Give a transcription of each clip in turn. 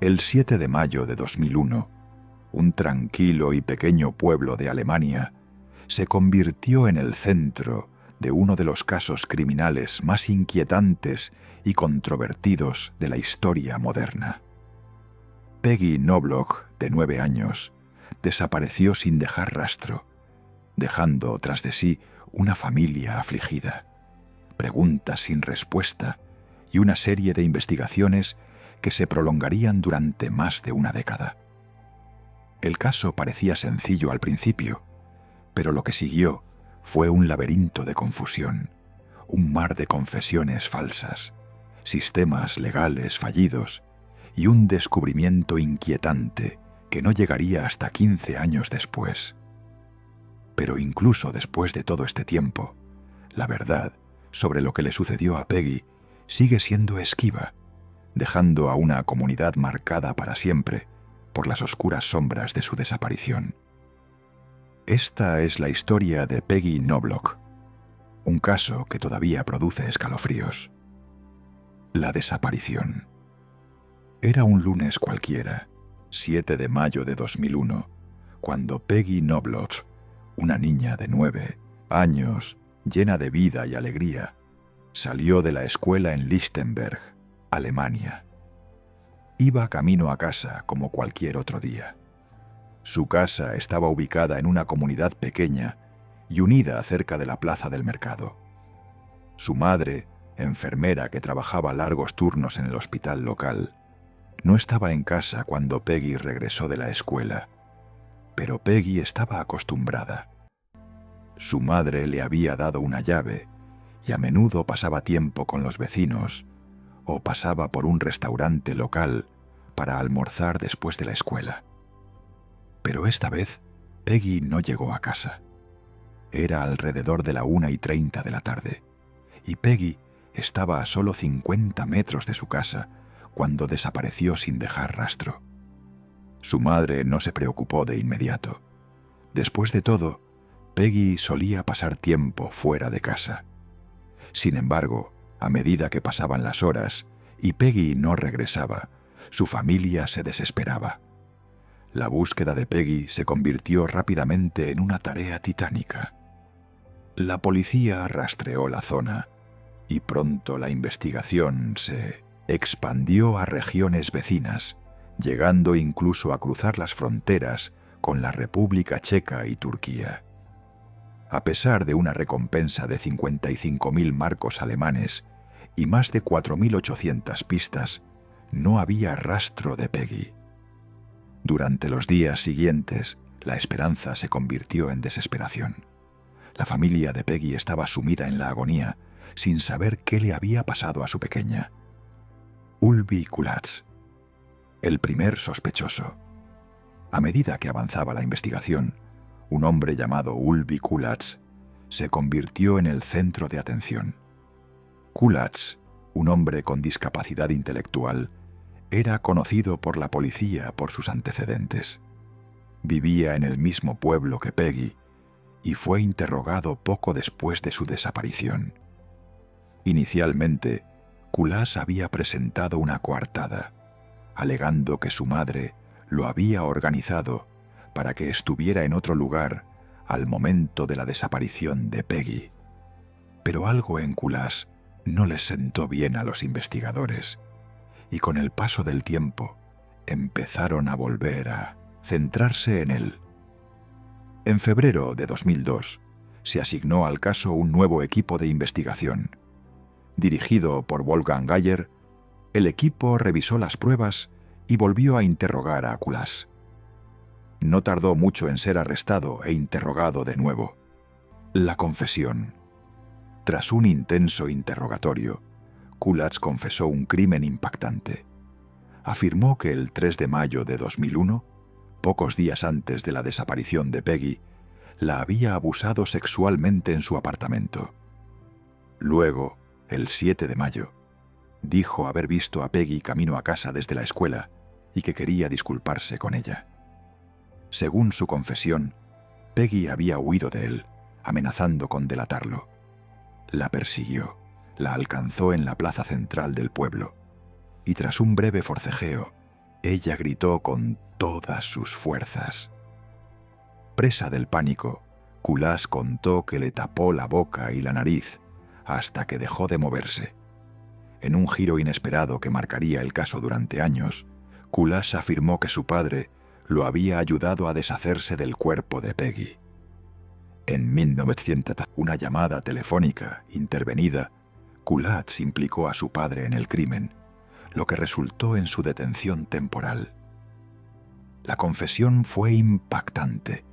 El 7 de mayo de 2001, un tranquilo y pequeño pueblo de Alemania se convirtió en el centro de uno de los casos criminales más inquietantes y controvertidos de la historia moderna. Peggy Knobloch, de 9 años, desapareció sin dejar rastro, dejando tras de sí una familia afligida, preguntas sin respuesta y una serie de investigaciones que se prolongarían durante más de una década. El caso parecía sencillo al principio, pero lo que siguió fue un laberinto de confusión, un mar de confesiones falsas, sistemas legales fallidos y un descubrimiento inquietante que no llegaría hasta 15 años después. Pero incluso después de todo este tiempo, la verdad sobre lo que le sucedió a Peggy sigue siendo esquiva, dejando a una comunidad marcada para siempre por las oscuras sombras de su desaparición. Esta es la historia de Peggy Knobloch, un caso que todavía produce escalofríos. La desaparición. Era un lunes cualquiera, 7 de mayo de 2001, cuando Peggy Knobloch, una niña de 9 años, llena de vida y alegría, salió de la escuela en Lichtenberg, Alemania. Iba camino a casa como cualquier otro día. Su casa estaba ubicada en una comunidad pequeña y unida cerca de la plaza del mercado. Su madre, enfermera que trabajaba largos turnos en el hospital local, no estaba en casa cuando Peggy regresó de la escuela, pero Peggy estaba acostumbrada. Su madre le había dado una llave y a menudo pasaba tiempo con los vecinos o pasaba por un restaurante local para almorzar después de la escuela. Pero esta vez Peggy no llegó a casa. Era alrededor de la 1:30 de la tarde, y Peggy estaba a solo 50 metros de su casa cuando desapareció sin dejar rastro. Su madre no se preocupó de inmediato. Después de todo, Peggy solía pasar tiempo fuera de casa. Sin embargo, a medida que pasaban las horas y Peggy no regresaba, su familia se desesperaba. La búsqueda de Peggy se convirtió rápidamente en una tarea titánica. La policía rastreó la zona y pronto la investigación se expandió a regiones vecinas, llegando incluso a cruzar las fronteras con la República Checa y Turquía. A pesar de una recompensa de 55.000 marcos alemanes y más de 4.800 pistas, no había rastro de Peggy. Durante los días siguientes, la esperanza se convirtió en desesperación. La familia de Peggy estaba sumida en la agonía, sin saber qué le había pasado a su pequeña. Ulvi Kulatz, el primer sospechoso. A medida que avanzaba la investigación, un hombre llamado Ulvi Kulatz se convirtió en el centro de atención. Kulatz, un hombre con discapacidad intelectual, era conocido por la policía por sus antecedentes. Vivía en el mismo pueblo que Peggy y fue interrogado poco después de su desaparición. Inicialmente, Kulatz había presentado una coartada, alegando que su madre lo había organizado para que estuviera en otro lugar al momento de la desaparición de Peggy. Pero algo en Kulatz no les sentó bien a los investigadores, y con el paso del tiempo empezaron a volver a centrarse en él. En febrero de 2002 se asignó al caso un nuevo equipo de investigación. Dirigido por Wolfgang Geyer, el equipo revisó las pruebas y volvió a interrogar a Kulatz. No tardó mucho en ser arrestado e interrogado de nuevo. La confesión. Tras un intenso interrogatorio, Kulatz confesó un crimen impactante. Afirmó que el 3 de mayo de 2001, pocos días antes de la desaparición de Peggy, la había abusado sexualmente en su apartamento. Luego, el 7 de mayo, dijo haber visto a Peggy camino a casa desde la escuela y que quería disculparse con ella. Según su confesión, Peggy había huido de él, amenazando con delatarlo. La persiguió, la alcanzó en la plaza central del pueblo y tras un breve forcejeo, Ella gritó con todas sus fuerzas. Presa del pánico, Kulás contó que le tapó la boca y la nariz hasta que dejó de moverse. En un giro inesperado que marcaría el caso durante años, Kulás afirmó que su padre lo había ayudado a deshacerse del cuerpo de Peggy. En 1900, una llamada telefónica intervenida, Kulás implicó a su padre en el crimen, lo que resultó en su detención temporal. La confesión fue impactante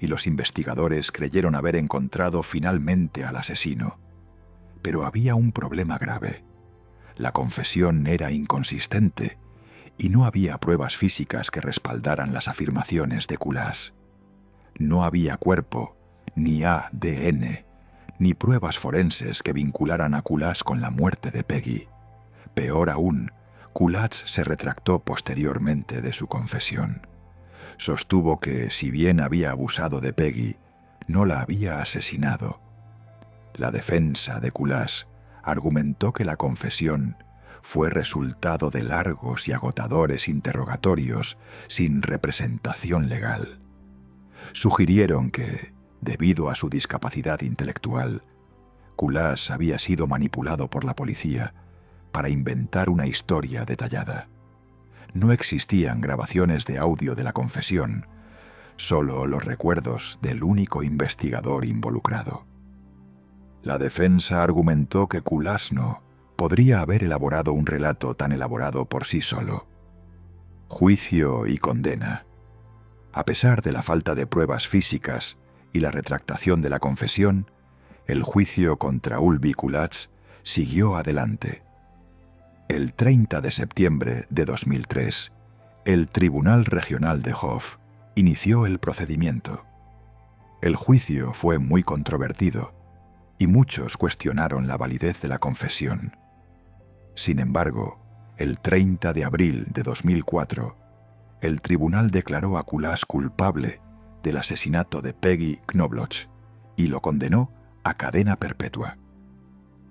y los investigadores creyeron haber encontrado finalmente al asesino. Pero había un problema grave. La confesión era inconsistente y no había pruebas físicas que respaldaran las afirmaciones de Kulás. No había cuerpo, ni ADN, ni pruebas forenses que vincularan a Kulás con la muerte de Peggy. Peor aún, Kulás se retractó posteriormente de su confesión. Sostuvo que, si bien había abusado de Peggy, no la había asesinado. La defensa de Kulás argumentó que la confesión fue resultado de largos y agotadores interrogatorios sin representación legal. Sugirieron que, debido a su discapacidad intelectual, Kulás había sido manipulado por la policía para inventar una historia detallada. No existían grabaciones de audio de la confesión, solo los recuerdos del único investigador involucrado. La defensa argumentó que Kulás no podría haber elaborado un relato tan elaborado por sí solo. Juicio y condena. A pesar de la falta de pruebas físicas y la retractación de la confesión, el juicio contra Ulvi Kulás siguió adelante. El 30 de septiembre de 2003, el Tribunal Regional de Hof inició el procedimiento. El juicio fue muy controvertido y muchos cuestionaron la validez de la confesión. Sin embargo, el 30 de abril de 2004, el tribunal declaró a Kulás culpable del asesinato de Peggy Knobloch y lo condenó a cadena perpetua.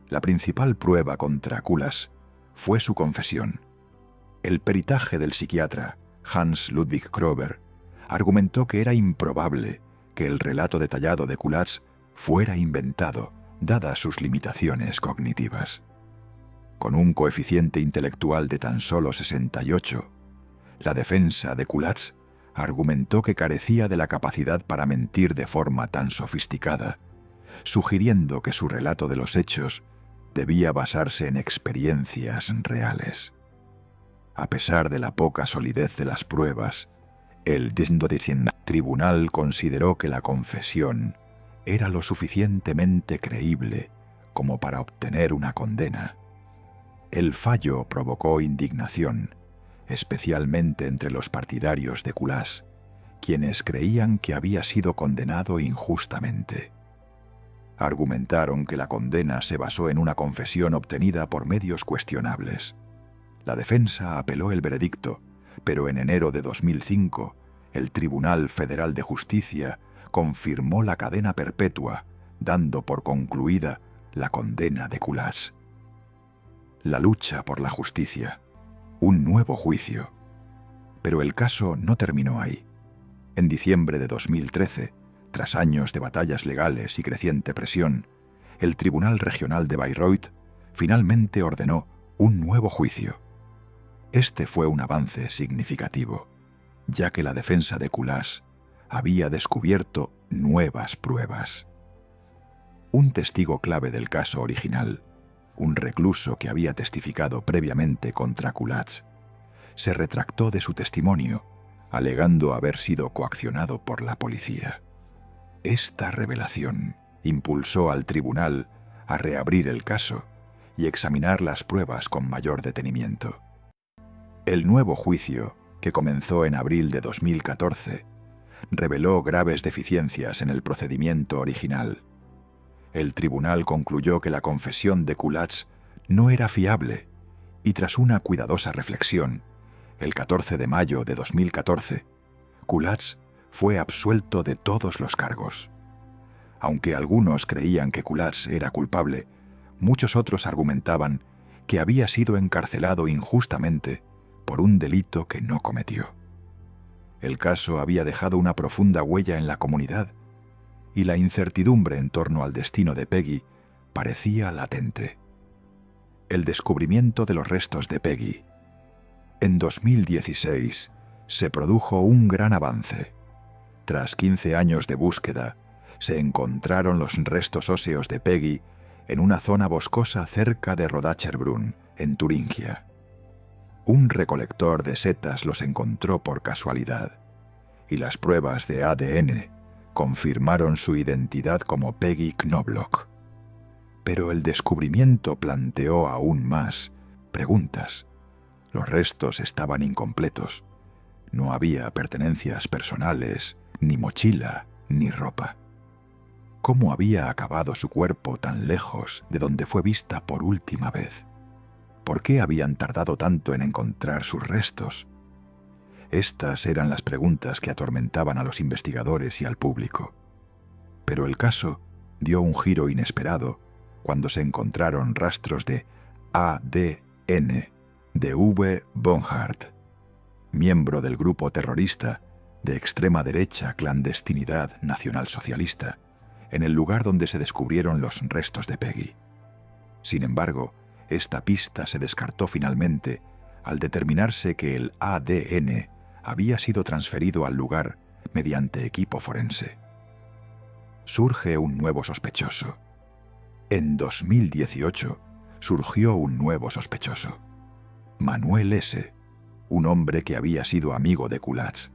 La principal prueba contra Kulás fue su confesión. El peritaje del psiquiatra Hans Ludwig Kroeber argumentó que era improbable que el relato detallado de Kulás fuera inventado, dadas sus limitaciones cognitivas. Con un coeficiente intelectual de tan solo 68, la defensa de Kulás argumentó que carecía de la capacidad para mentir de forma tan sofisticada, sugiriendo que su relato de los hechos debía basarse en experiencias reales. A pesar de la poca solidez de las pruebas, el tribunal consideró que la confesión era lo suficientemente creíble como para obtener una condena. El fallo provocó indignación, especialmente entre los partidarios de Kulás, quienes creían que había sido condenado injustamente. Argumentaron que la condena se basó en una confesión obtenida por medios cuestionables. La defensa apeló el veredicto, pero en enero de 2005, el Tribunal Federal de Justicia confirmó la cadena perpetua, dando por concluida la condena de Kulás. La lucha por la justicia. Un nuevo juicio. Pero el caso no terminó ahí. En diciembre de 2013, tras años de batallas legales y creciente presión, el Tribunal Regional de Bayreuth finalmente ordenó un nuevo juicio. Este fue un avance significativo, ya que la defensa de Kulás había descubierto nuevas pruebas. Un testigo clave del caso original, un recluso que había testificado previamente contra Kulás, se retractó de su testimonio, alegando haber sido coaccionado por la policía. Esta revelación impulsó al tribunal a reabrir el caso y examinar las pruebas con mayor detenimiento. El nuevo juicio, que comenzó en abril de 2014, reveló graves deficiencias en el procedimiento original. El tribunal concluyó que la confesión de Kulás no era fiable y, tras una cuidadosa reflexión, el 14 de mayo de 2014, Kulás fue absuelto de todos los cargos. Aunque algunos creían que Kulás era culpable, muchos otros argumentaban que había sido encarcelado injustamente por un delito que no cometió. El caso había dejado una profunda huella en la comunidad y la incertidumbre en torno al destino de Peggy parecía latente. El descubrimiento de los restos de Peggy. En 2016 se produjo un gran avance. Tras 15 años de búsqueda, se encontraron los restos óseos de Peggy en una zona boscosa cerca de Rodacherbrunn, en Turingia. Un recolector de setas los encontró por casualidad, y las pruebas de ADN confirmaron su identidad como Peggy Knobloch. Pero el descubrimiento planteó aún más preguntas. Los restos estaban incompletos. No había pertenencias personales, ni mochila, ni ropa. ¿Cómo había acabado su cuerpo tan lejos de donde fue vista por última vez? ¿Por qué habían tardado tanto en encontrar sus restos? Estas eran las preguntas que atormentaban a los investigadores y al público. Pero el caso dio un giro inesperado cuando se encontraron rastros de ADN de Uwe Bonhardt, miembro del grupo terrorista de extrema derecha Clandestinidad Nacionalsocialista, en el lugar donde se descubrieron los restos de Peggy. Sin embargo, esta pista se descartó finalmente al determinarse que el ADN había sido transferido al lugar mediante equipo forense. Surge un nuevo sospechoso. En 2018 surgió un nuevo sospechoso. Manuel S., un hombre que había sido amigo de Kulacz.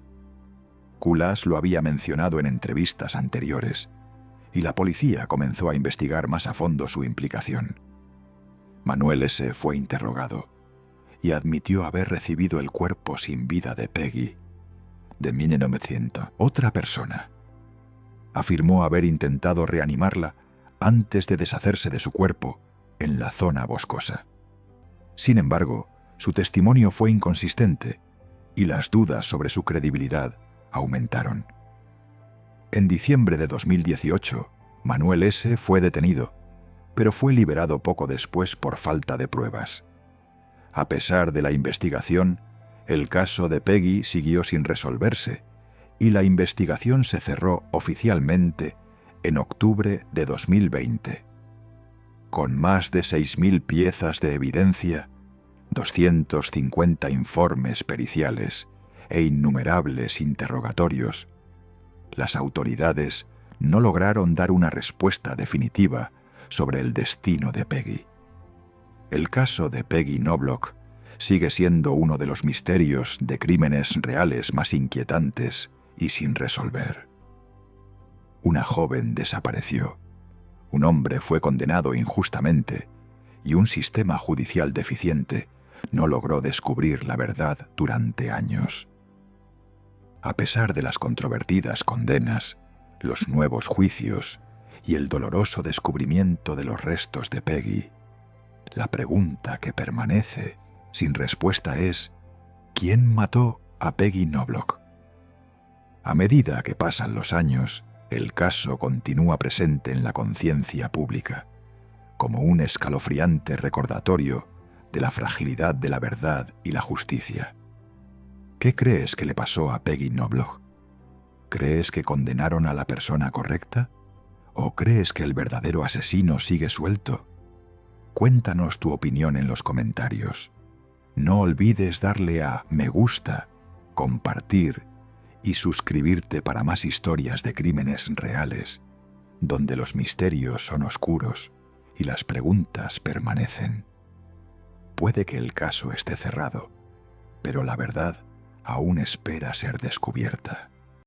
Kulacz lo había mencionado en entrevistas anteriores, y la policía comenzó a investigar más a fondo su implicación. Manuel S. fue interrogado y admitió haber recibido el cuerpo sin vida de Peggy, de 1900. Otra persona afirmó haber intentado reanimarla antes de deshacerse de su cuerpo en la zona boscosa. Sin embargo, su testimonio fue inconsistente y las dudas sobre su credibilidad aumentaron. En diciembre de 2018, Manuel S. fue detenido, pero fue liberado poco después por falta de pruebas. A pesar de la investigación, el caso de Peggy siguió sin resolverse y la investigación se cerró oficialmente en octubre de 2020. Con más de 6.000 piezas de evidencia, 250 informes periciales e innumerables interrogatorios, las autoridades no lograron dar una respuesta definitiva sobre el destino de Peggy. El caso de Peggy Knobloch sigue siendo uno de los misterios de crímenes reales más inquietantes y sin resolver. Una joven desapareció, un hombre fue condenado injustamente y un sistema judicial deficiente no logró descubrir la verdad durante años. A pesar de las controvertidas condenas, los nuevos juicios y el doloroso descubrimiento de los restos de Peggy, la pregunta que permanece sin respuesta es: ¿quién mató a Peggy Knobloch? A medida que pasan los años, el caso continúa presente en la conciencia pública, como un escalofriante recordatorio de la fragilidad de la verdad y la justicia. ¿Qué crees que le pasó a Peggy Knobloch? ¿Crees que condenaron a la persona correcta? ¿O crees que el verdadero asesino sigue suelto? Cuéntanos tu opinión en los comentarios. No olvides darle a me gusta, compartir y suscribirte para más historias de crímenes reales, donde los misterios son oscuros y las preguntas permanecen. Puede que el caso esté cerrado, pero la verdad aún espera ser descubierta.